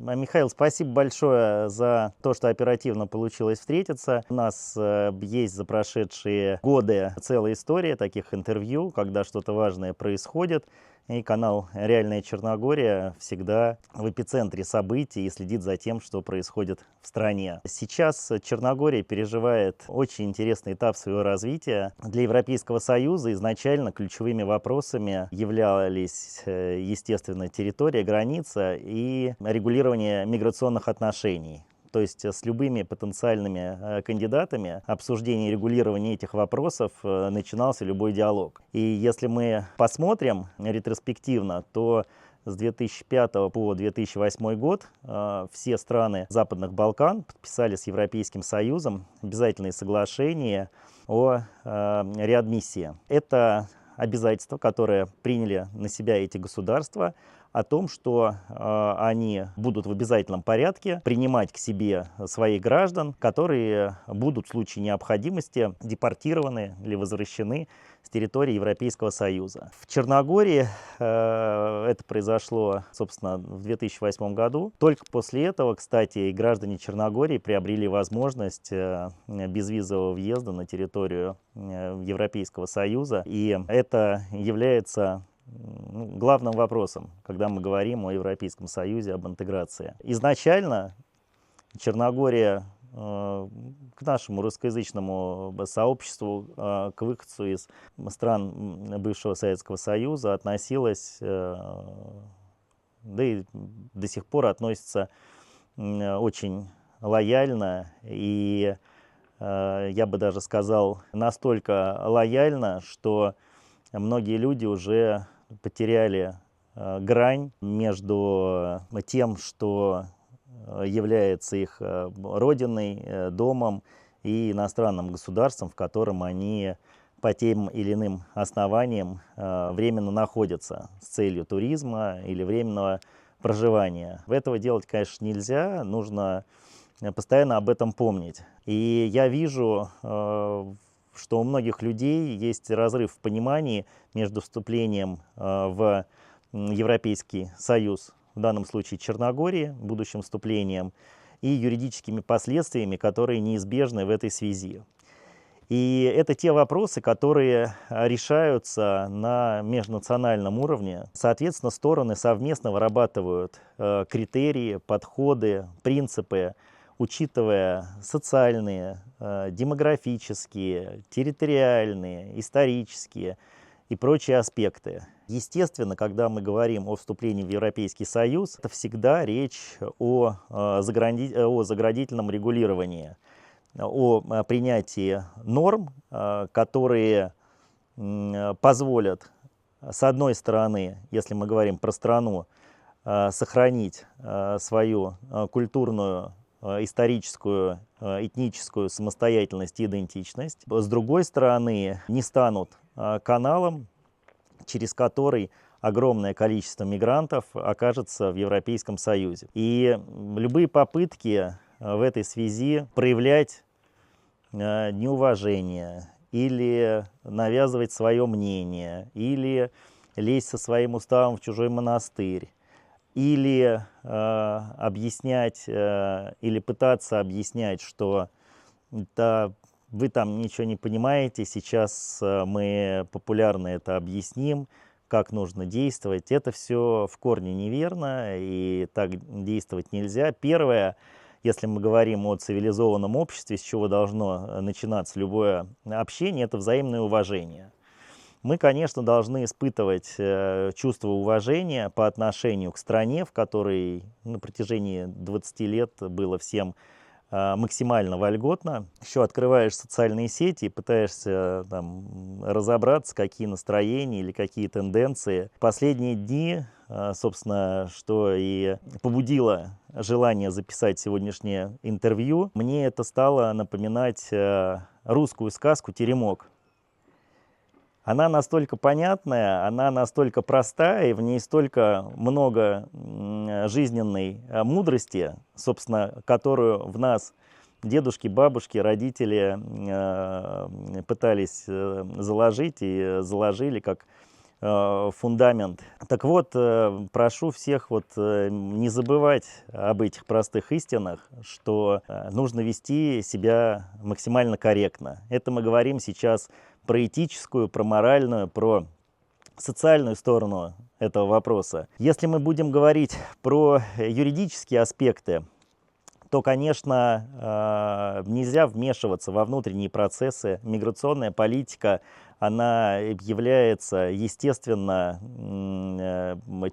Михаил, спасибо большое за то, что оперативно получилось встретиться. У нас есть за прошедшие годы целая история таких интервью, когда что-то важное происходит. И канал «Реальная Черногория» всегда в эпицентре событий и следит за тем, что происходит в стране. Сейчас Черногория переживает очень интересный этап своего развития. Для Европейского Союза изначально ключевыми вопросами являлись, естественно, территория, граница и регулирование миграционных отношений. То есть с любыми потенциальными кандидатами обсуждение и регулирование этих вопросов начинался любой диалог. И если мы посмотрим ретроспективно, то с 2005 по 2008 год все страны Западных Балкан подписали с Европейским Союзом обязательные соглашения о реадмиссии. Это обязательства, которые приняли на себя эти государства, о том, что они будут в обязательном порядке принимать к себе своих граждан, которые будут в случае необходимости депортированы или возвращены с территории Европейского Союза. В Черногории это произошло, собственно, в 2008 году. Только после этого, кстати, граждане Черногории приобрели возможность безвизового въезда на территорию Европейского Союза. И это является главным вопросом, когда мы говорим о Европейском Союзе, об интеграции. Изначально Черногория к нашему русскоязычному сообществу, к выходцу из стран бывшего Советского Союза относилась, да и до сих пор относится очень лояльно и, я бы даже сказал, настолько лояльно, что многие люди уже потеряли грань между тем, что является их родиной, домом и иностранным государством, в котором они по тем или иным основаниям временно находятся с целью туризма или временного проживания. Этого делать, конечно, нельзя, нужно постоянно об этом помнить. И я вижу, что у многих людей есть разрыв в понимании между вступлением в Европейский Союз, в данном случае Черногории, будущим вступлением, и юридическими последствиями, которые неизбежны в этой связи. И это те вопросы, которые решаются на межнациональном уровне. Соответственно, стороны совместно вырабатывают критерии, подходы, принципы, учитывая социальные, демографические, территориальные, исторические и прочие аспекты. Естественно, когда мы говорим о вступлении в Европейский Союз, это всегда речь о заградительном регулировании, о принятии норм, которые позволят, с одной стороны, если мы говорим про страну, сохранить свою культурную, историческую, этническую самостоятельность и идентичность. С другой стороны, не станут каналом, через который огромное количество мигрантов окажется в Европейском Союзе. И любые попытки в этой связи проявлять неуважение или навязывать свое мнение, или лезть со своим уставом в чужой монастырь, или объяснять, или пытаться объяснять, что да, вы там ничего не понимаете, сейчас мы популярно это объясним, как нужно действовать. Это все в корне неверно, и так действовать нельзя. Первое, если мы говорим о цивилизованном обществе, с чего должно начинаться любое общение, это взаимное уважение. Мы, конечно, должны испытывать чувство уважения по отношению к стране, в которой на протяжении 20 лет было всем максимально вольготно. Еще открываешь социальные сети и пытаешься там разобраться, какие настроения или какие тенденции. Последние дни, собственно, что и побудило желание записать сегодняшнее интервью, мне это стало напоминать русскую сказку «Теремок». Она настолько понятная, она настолько простая, и в ней столько много жизненной мудрости, собственно, которую в нас дедушки, бабушки, родители пытались заложить и заложили как фундамент. Так вот, прошу всех не забывать об этих простых истинах, что нужно вести себя максимально корректно. Это мы говорим сейчас про этическую, про моральную, про социальную сторону этого вопроса. Если мы будем говорить про юридические аспекты, то, конечно, нельзя вмешиваться во внутренние процессы. Миграционная политика, она является, естественно,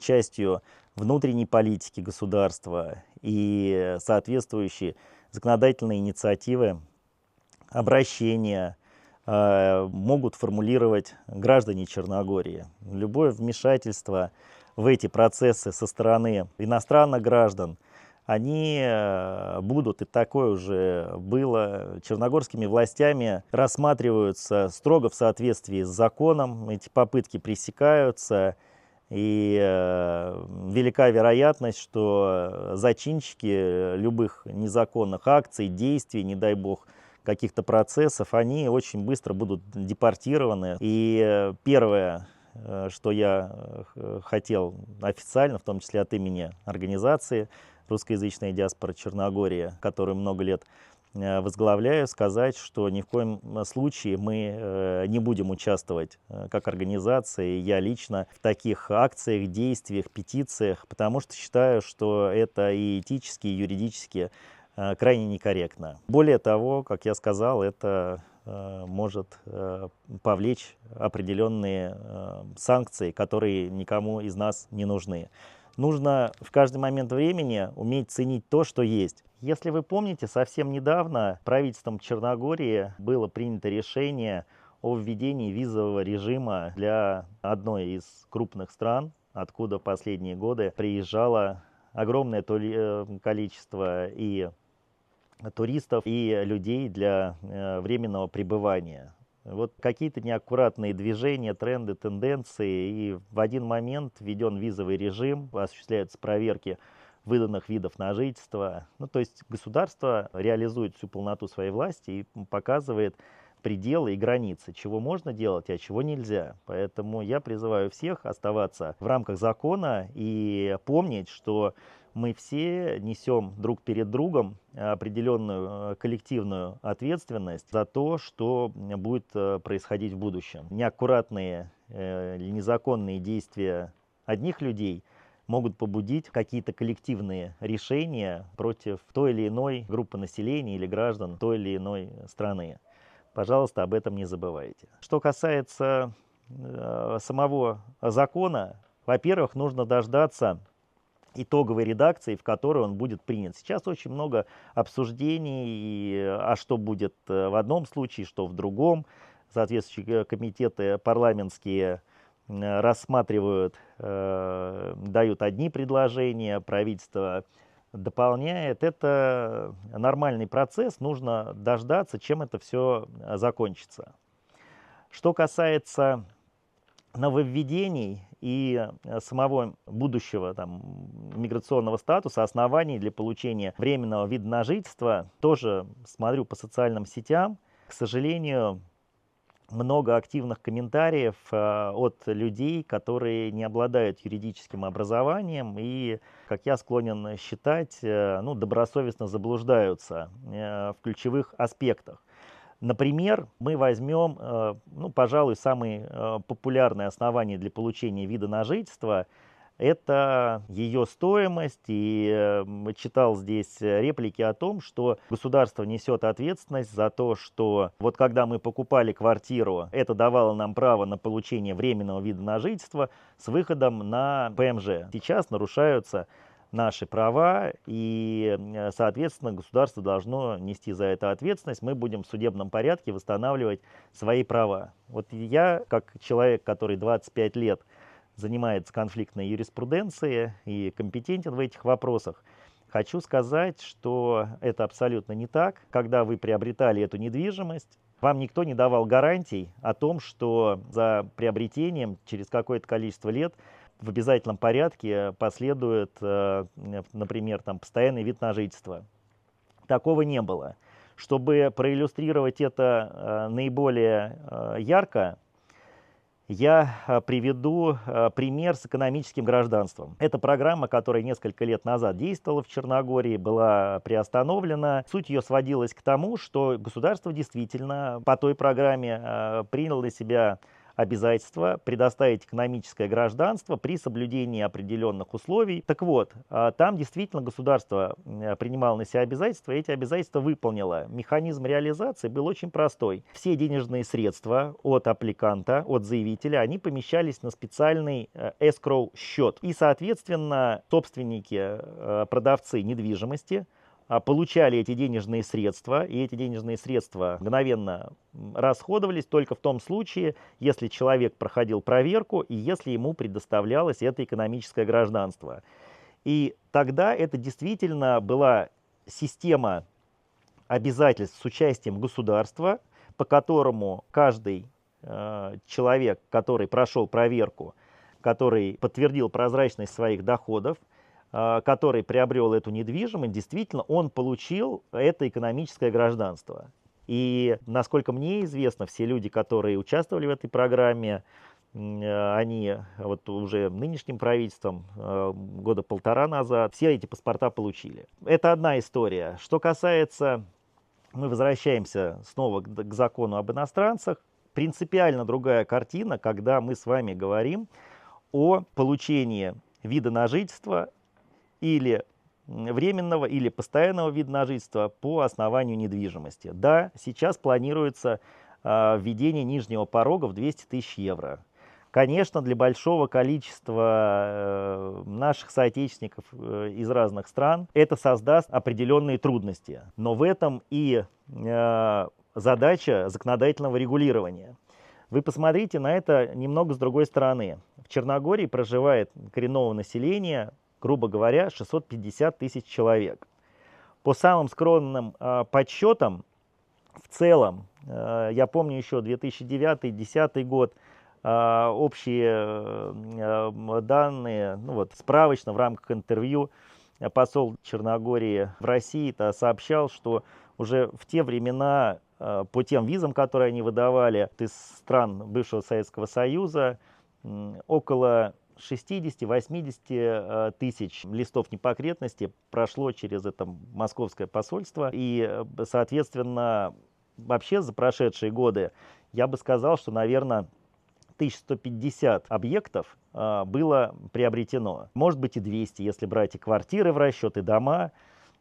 частью внутренней политики государства, и соответствующие законодательные инициативы, обращения могут формулировать граждане Черногории. Любое вмешательство в эти процессы со стороны иностранных граждан, они будут, и такое уже было, черногорскими властями рассматриваются строго в соответствии с законом, эти попытки пресекаются, и велика вероятность, что зачинщики любых незаконных акций, действий, не дай бог, каких-то процессов, они очень быстро будут депортированы. И первое, что я хотел официально, в том числе от имени организации «Русскоязычная диаспора Черногории», которую много лет возглавляю, сказать, что ни в коем случае мы не будем участвовать как организация, и я лично, в таких акциях, действиях, петициях, потому что считаю, что это и этически, и юридически крайне некорректно. Более того, как я сказал, это может повлечь определенные санкции, которые никому из нас не нужны. Нужно в каждый момент времени уметь ценить то, что есть. Если вы помните, совсем недавно правительством Черногории было принято решение о введении визового режима для одной из крупных стран, откуда в последние годы приезжало огромное количество и туристов, и людей для временного пребывания. Вот какие-то неаккуратные движения, тренды, тенденции, и в один момент введен визовый режим, осуществляются проверки выданных видов на жительство. Ну, то есть государство реализует всю полноту своей власти и показывает пределы и границы, чего можно делать, а чего нельзя. Поэтому я призываю всех оставаться в рамках закона и помнить, что мы все несем друг перед другом определенную коллективную ответственность за то, что будет происходить в будущем. Неаккуратные или незаконные действия одних людей могут побудить какие-то коллективные решения против той или иной группы населения или граждан той или иной страны. Пожалуйста, об этом не забывайте. Что касается самого закона, во-первых, нужно дождаться итоговой редакции, в которой он будет принят. Сейчас очень много обсуждений, а что будет в одном случае, что в другом. Соответствующие комитеты парламентские рассматривают, дают одни предложения, правительство дополняет. Это нормальный процесс, нужно дождаться, чем это все закончится. Что касается нововведений и самого будущего миграционного статуса, оснований для получения временного вида на жительство, тоже смотрю по социальным сетям. К сожалению, много активных комментариев от людей, которые не обладают юридическим образованием и, как я склонен считать, добросовестно заблуждаются в ключевых аспектах. Например, мы возьмем, пожалуй, самые популярные основания для получения вида на жительство. Это ее стоимость, и читал здесь реплики о том, что государство несет ответственность за то, что вот когда мы покупали квартиру, это давало нам право на получение временного вида на жительство с выходом на ПМЖ. Сейчас нарушаются наши права, и, соответственно, государство должно нести за это ответственность. Мы будем в судебном порядке восстанавливать свои права. Вот я, как человек, который 25 лет занимается конфликтной юриспруденцией и компетентен в этих вопросах, хочу сказать, что это абсолютно не так. Когда вы приобретали эту недвижимость, вам никто не давал гарантий о том, что за приобретением через какое-то количество лет в обязательном порядке последует, например, постоянный вид на жительство. Такого не было. Чтобы проиллюстрировать это наиболее ярко, я приведу пример с экономическим гражданством. Это программа, которая несколько лет назад действовала в Черногории, была приостановлена. Суть ее сводилась к тому, что государство действительно по той программе приняло на себя обязательство предоставить экономическое гражданство при соблюдении определенных условий. Так вот, там действительно государство принимало на себя обязательства, и эти обязательства выполнило. Механизм реализации был очень простой. Все денежные средства от аппликанта, от заявителя, они помещались на специальный escrow счет. И, соответственно, собственники, продавцы недвижимости получали эти денежные средства, и эти денежные средства мгновенно расходовались только в том случае, если человек проходил проверку и если ему предоставлялось это экономическое гражданство. И тогда это действительно была система обязательств с участием государства, по которому каждый человек, который прошел проверку, который подтвердил прозрачность своих доходов, который приобрел эту недвижимость, действительно он получил это экономическое гражданство. И, насколько мне известно, все люди, которые участвовали в этой программе, они вот уже нынешним правительством года полтора назад все эти паспорта получили. Это одна история. Что касается, мы возвращаемся снова к закону об иностранцах, принципиально другая картина, когда мы с вами говорим о получении вида на жительство или временного, или постоянного вида на жительство по основанию недвижимости. Да, сейчас планируется введение нижнего порога в 200 тысяч евро. Конечно, для большого количества наших соотечественников из разных стран это создаст определенные трудности. Но в этом и задача законодательного регулирования. Вы посмотрите на это немного с другой стороны. В Черногории проживает коренного населения, грубо говоря, 650 тысяч человек. По самым скромным подсчетам, в целом, я помню еще 2009-2010 год, общие данные, ну вот, справочно в рамках интервью посол Черногории в России сообщал, что уже в те времена по тем визам, которые они выдавали из стран бывшего Советского Союза, около 60-80 тысяч листов непокретности прошло через это московское посольство. И, соответственно, вообще за прошедшие годы я бы сказал, что, наверное, 1150 объектов было приобретено. Может быть и 200, если брать и квартиры в расчет, и дома.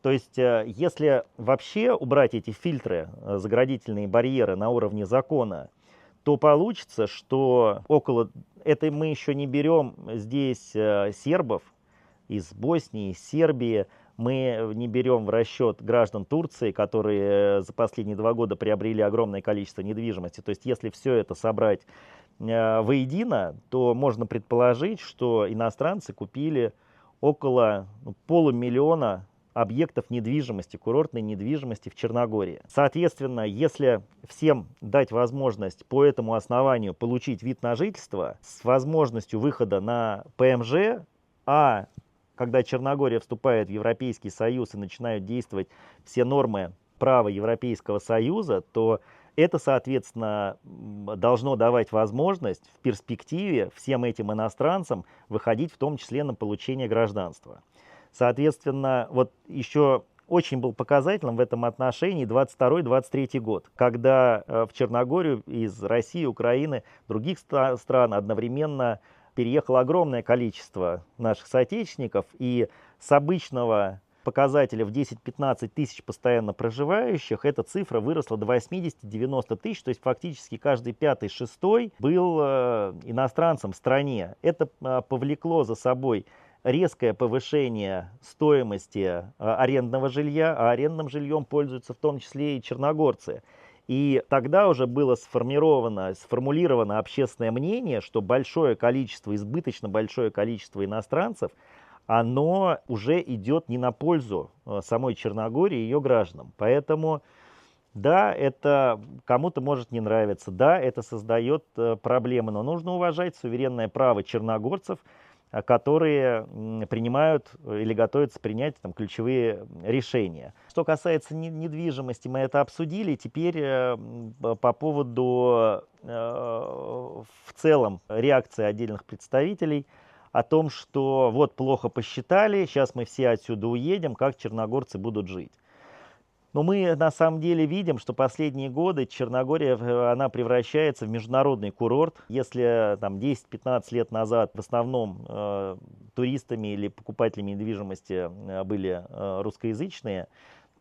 То есть, если вообще убрать эти фильтры, заградительные барьеры на уровне закона, то получится, что около... Это мы еще не берем здесь сербов из Боснии, из Сербии, мы не берем в расчет граждан Турции, которые за последние 2 года приобрели огромное количество недвижимости. То есть, если все это собрать воедино, то можно предположить, что иностранцы купили около 500 000 объектов недвижимости, курортной недвижимости в Черногории. Соответственно, если всем дать возможность по этому основанию получить вид на жительство с возможностью выхода на ПМЖ, а когда Черногория вступает в Европейский Союз и начинают действовать все нормы права Европейского Союза, то это, соответственно, должно давать возможность в перспективе всем этим иностранцам выходить в том числе на получение гражданства. Соответственно, вот еще очень был показательным в этом отношении 22-23 год, когда в Черногорию из России, Украины, других стран одновременно переехало огромное количество наших соотечественников, и с обычного показателя в 10-15 тысяч постоянно проживающих эта цифра выросла до 80-90 тысяч, то есть фактически каждый 5-6 был иностранцем в стране. Это повлекло за собой резкое повышение стоимости арендного жилья, а арендным жильем пользуются в том числе и черногорцы. И тогда уже было сформулировано общественное мнение, что большое количество, избыточно большое количество иностранцев, оно уже идет не на пользу самой Черногории и ее гражданам. Поэтому, да, это кому-то может не нравиться, да, это создает проблемы, но нужно уважать суверенное право черногорцев которые принимают или готовятся принять там ключевые решения. Что касается недвижимости, мы это обсудили. Теперь по поводу в целом реакции отдельных представителей о том, что вот плохо посчитали, сейчас мы все отсюда уедем, как черногорцы будут жить. Но мы на самом деле видим, что последние годы Черногория, она превращается в международный курорт. Если там 10-15 лет назад в основном туристами или покупателями недвижимости были русскоязычные,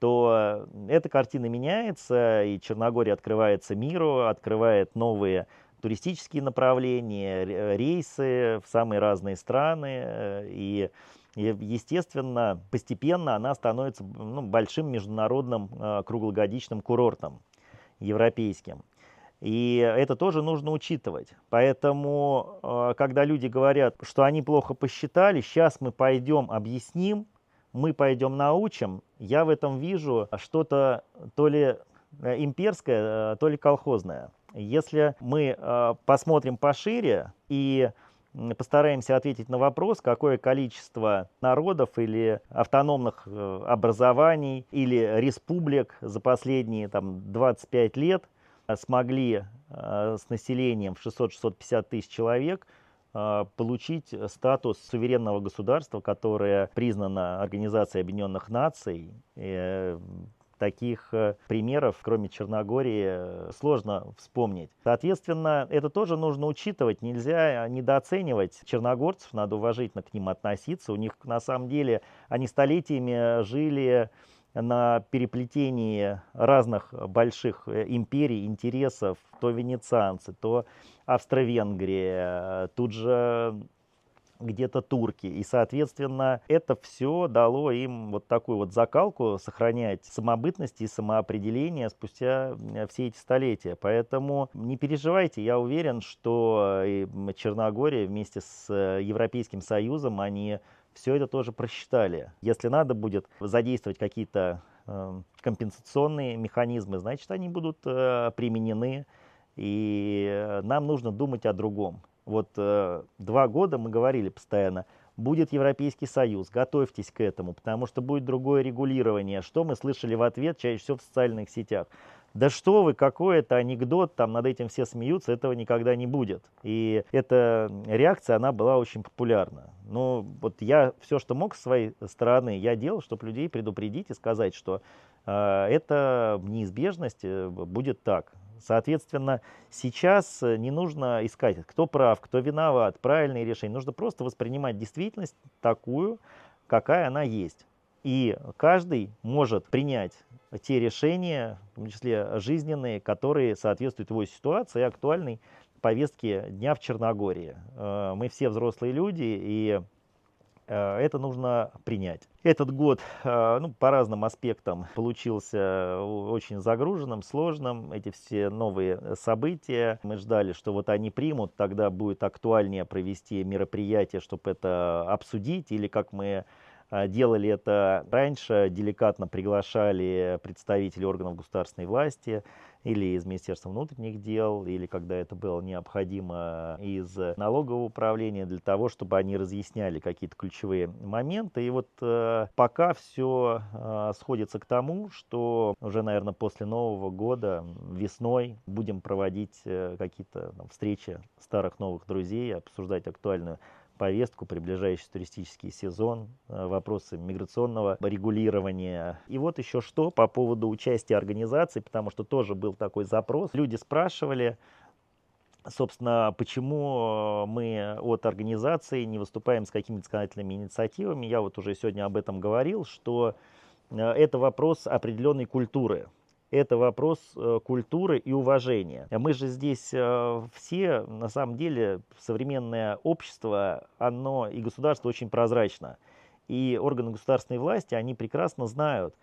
то эта картина меняется, и Черногория открывается миру, открывает новые туристические направления, рейсы в самые разные страны, и естественно, постепенно она становится большим международным круглогодичным курортом европейским. И это тоже нужно учитывать. Поэтому, когда люди говорят, что они плохо посчитали, сейчас мы пойдем объясним, мы пойдем научим, я в этом вижу что-то то ли имперское, то ли колхозное. Если мы посмотрим пошире и постараемся ответить на вопрос, какое количество народов или автономных образований или республик за последние 25 лет смогли с населением в 600-650 тысяч человек получить статус суверенного государства, которое признано Организацией Объединенных Наций. Таких примеров, кроме Черногории, сложно вспомнить. Соответственно, это тоже нужно учитывать. Нельзя недооценивать черногорцев, надо уважительно к ним относиться. У них, на самом деле, они столетиями жили на переплетении разных больших империй, интересов. То венецианцы, то Австро-Венгрия, тут же где-то турки. И, соответственно, это все дало им вот такую вот закалку сохранять самобытность и самоопределение спустя все эти столетия. Поэтому не переживайте, я уверен, что Черногория вместе с Европейским Союзом, они все это тоже просчитали. Если надо будет задействовать какие-то компенсационные механизмы, значит, они будут применены, и нам нужно думать о другом. Вот 2 года мы говорили постоянно, будет Европейский Союз, готовьтесь к этому, потому что будет другое регулирование. Что мы слышали в ответ чаще всего в социальных сетях? Да что вы, какой это анекдот, там над этим все смеются, этого никогда не будет. И эта реакция, она была очень популярна. Но вот я все, что мог с своей стороны, я делал, чтобы людей предупредить и сказать, что это неизбежность, будет так. Соответственно, сейчас не нужно искать, кто прав, кто виноват, правильные решения. Нужно просто воспринимать действительность такую, какая она есть. И каждый может принять те решения, в том числе жизненные, которые соответствуют его ситуации и актуальной повестке дня в Черногории. Мы все взрослые люди, и это нужно принять. Этот год по разным аспектам получился очень загруженным, сложным. Эти все новые события. Мы ждали, что вот они примут, тогда будет актуальнее провести мероприятие, чтобы это обсудить, или как мы делали это раньше, деликатно приглашали представителей органов государственной власти или из Министерства внутренних дел, или когда это было необходимо из налогового управления, для того, чтобы они разъясняли какие-то ключевые моменты. И вот пока все сходится к тому, что уже, наверное, после Нового года, весной, будем проводить какие-то встречи старых новых друзей, обсуждать актуальную повестку, приближающийся туристический сезон, вопросы миграционного регулирования. И вот еще что по поводу участия организаций, потому что тоже был такой запрос. Люди спрашивали, собственно, почему мы от организации не выступаем с какими-то законодательными инициативами. Я вот уже сегодня об этом говорил, что это вопрос определенной культуры. Это вопрос культуры и уважения. Мы же здесь все, на самом деле, современное общество, оно и государство очень прозрачно. И органы государственной власти, они прекрасно знают,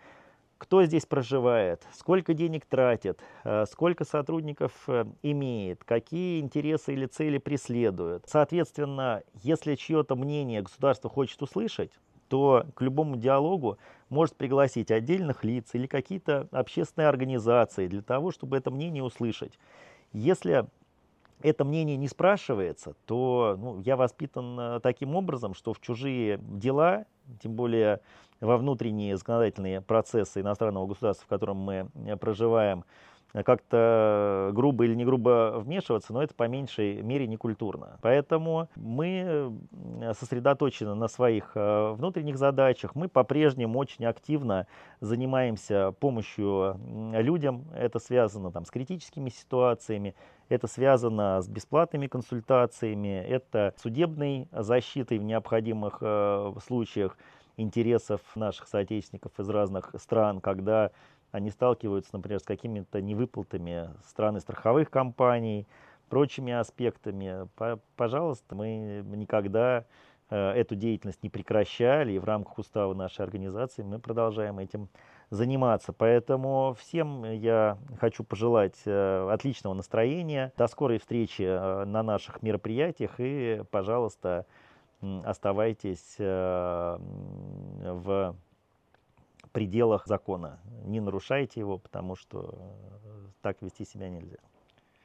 кто здесь проживает, сколько денег тратит, сколько сотрудников имеет, какие интересы или цели преследует. Соответственно, если чье-то мнение государство хочет услышать, то к любому диалогу может пригласить отдельных лиц или какие-то общественные организации для того, чтобы это мнение услышать. Если это мнение не спрашивается, то я воспитан таким образом, что в чужие дела, тем более во внутренние законодательные процессы иностранного государства, в котором мы проживаем, как-то грубо или не грубо вмешиваться, но это по меньшей мере не культурно. Поэтому мы сосредоточены на своих внутренних задачах. Мы по-прежнему очень активно занимаемся помощью людям. Это связано там, с критическими ситуациями, это связано с бесплатными консультациями, это судебной защитой в необходимых случаях интересов наших соотечественников из разных стран, когда они сталкиваются, например, с какими-то невыплатами страны страховых компаний, прочими аспектами. Пожалуйста, мы никогда эту деятельность не прекращали, и в рамках устава нашей организации мы продолжаем этим заниматься. Поэтому всем я хочу пожелать отличного настроения, до скорой встречи на наших мероприятиях и, пожалуйста, оставайтесь в пределах закона. Не нарушайте его, потому что так вести себя нельзя.